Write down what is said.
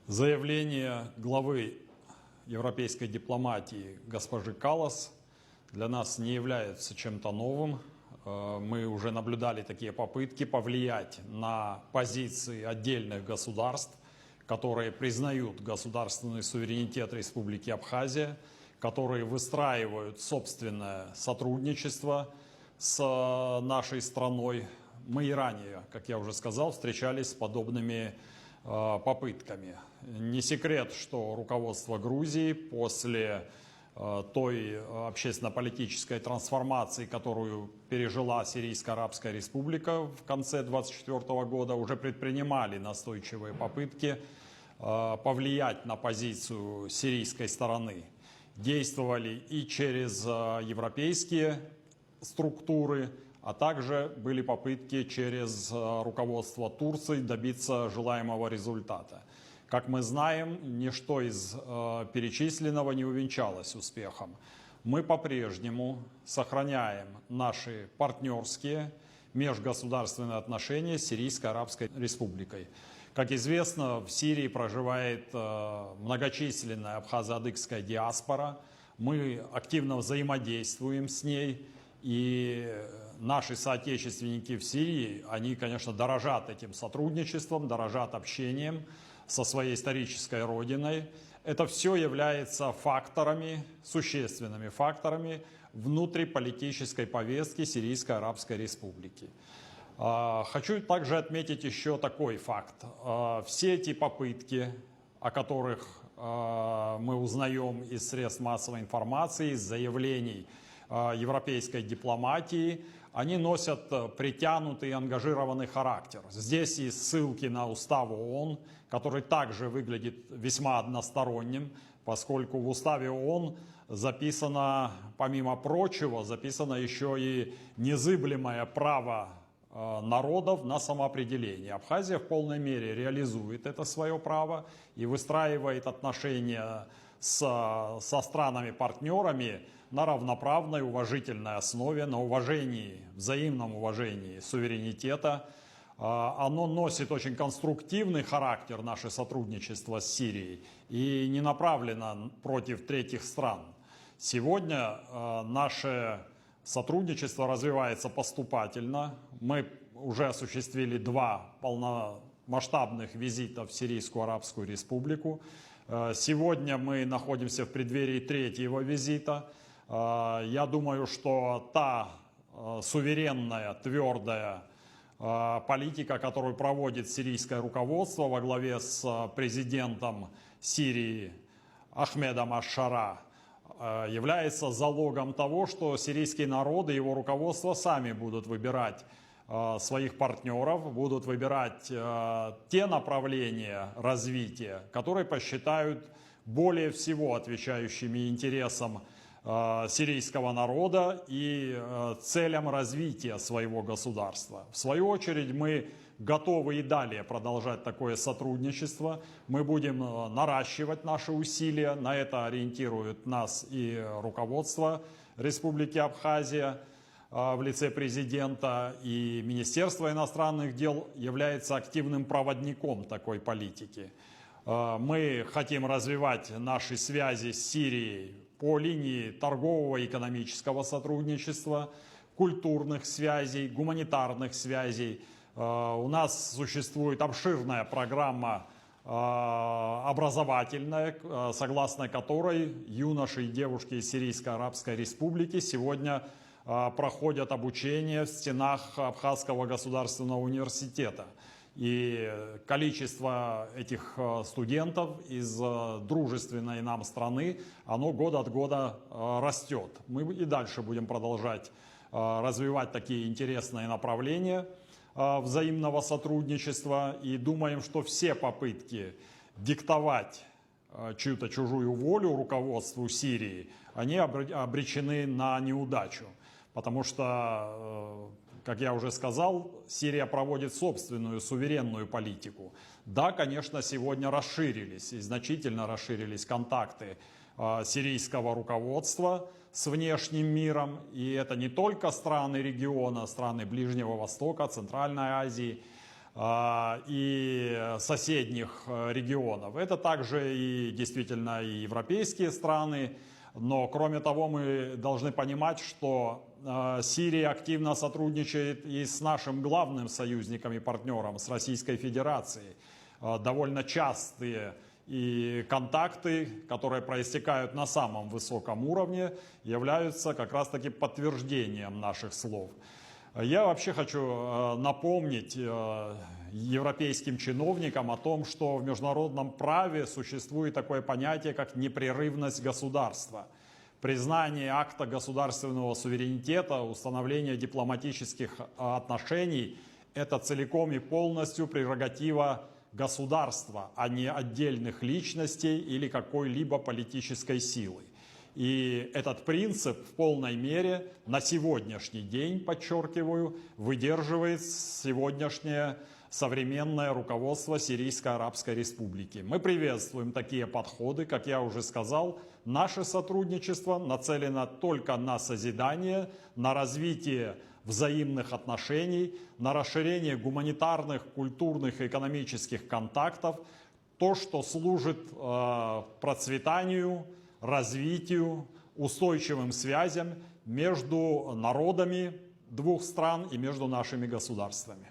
Заявление главы европейской дипломатии госпожи Каллас для нас не является чем-то новым. Мы уже наблюдали такие попытки повлиять на позиции отдельных государств, которые признают государственный суверенитет Республики Абхазия, которые выстраивают собственное сотрудничество с нашей страной. Мы и ранее, как я уже сказал, встречались с подобными попытками. Не секрет, что руководство Грузии после той общественно-политической трансформации, которую пережила Сирийская Арабская Республика в конце 2024 года, уже предпринимали настойчивые попытки повлиять на позицию сирийской стороны. Действовали и через европейские структуры, а также были попытки через руководство Турции добиться желаемого результата. Как мы знаем, ничто из перечисленного не увенчалось успехом. Мы по-прежнему сохраняем наши партнерские межгосударственные отношения с Сирийской Арабской Республикой. Как известно, в Сирии проживает многочисленная абхазо-адыгская диаспора. Мы активно взаимодействуем с ней. И наши соотечественники в Сирии, они, конечно, дорожат этим сотрудничеством, дорожат общением со своей исторической родиной. Это все является факторами, существенными факторами внутриполитической повестки Сирийской Арабской Республики. Хочу также отметить еще такой факт. Все эти попытки, о которых мы узнаем из средств массовой информации, из заявлений европейской дипломатии, они носят притянутый и ангажированный характер. Здесь и ссылки на устав ООН, который также выглядит весьма односторонним, поскольку в уставе ООН записано, помимо прочего, записано еще и незыблемое право народов на самоопределение. Абхазия в полной мере реализует это свое право и выстраивает отношения со странами-партнерами на равноправной, уважительной основе, на уважении, взаимном уважении суверенитета. Оно носит очень конструктивный характер, наше сотрудничество с Сирией, и не направлено против третьих стран. Сегодня наше сотрудничество развивается поступательно. Мы уже осуществили 2 полномасштабных визита в Сирийскую Арабскую Республику. Сегодня мы находимся в преддверии 3-го визита. Я думаю, что та суверенная, твердая политика, которую проводит сирийское руководство во главе с президентом Сирии Ахмедом аш-Шара, является залогом того, что сирийский народ и его руководство сами будут выбирать своих партнеров, будут выбирать те направления развития, которые посчитают более всего отвечающими интересам сирийского народа и целям развития своего государства. В свою очередь мы готовы и далее продолжать такое сотрудничество. Мы будем наращивать наши усилия, на это ориентирует нас и руководство Республики Абхазия в лице президента, и Министерство иностранных дел является активным проводником такой политики. Мы хотим развивать наши связи с Сирией по линии торгового и экономического сотрудничества, культурных связей, гуманитарных связей. У нас существует обширная программа образовательная, согласно которой юноши и девушки из Сирийской Арабской Республики сегодня проходят обучение в стенах Абхазского государственного университета. И количество этих студентов из дружественной нам страны, оно год от года растет. Мы и дальше будем продолжать развивать такие интересные направления взаимного сотрудничества. И думаем, что все попытки диктовать чью-то чужую волю руководству Сирии, они обречены на неудачу. Потому что, как я уже сказал, Сирия проводит собственную суверенную политику. Да, конечно, сегодня расширились, и значительно расширились контакты сирийского руководства с внешним миром. И это не только страны региона, страны Ближнего Востока, Центральной Азии, и соседних регионов. Это также и действительно и европейские страны, но кроме того мы должны понимать, что Сирия активно сотрудничает и с нашим главным союзником и партнером, с Российской Федерацией. Довольно частые и контакты, которые проистекают на самом высоком уровне, являются как раз-таки подтверждением наших слов. Я вообще хочу напомнить европейским чиновникам о том, что в международном праве существует такое понятие, как непрерывность государства. Признание акта государственного суверенитета, установление дипломатических отношений – это целиком и полностью прерогатива государства, а не отдельных личностей или какой-либо политической силы. И этот принцип в полной мере на сегодняшний день, подчеркиваю, выдерживает сегодняшнее современное руководство Сирийской Арабской Республики. Мы приветствуем такие подходы, как я уже сказал. Наше сотрудничество нацелено только на созидание, на развитие взаимных отношений, на расширение гуманитарных, культурных и экономических контактов, то, что служит процветанию, развитию, устойчивым связям между народами двух стран и между нашими государствами.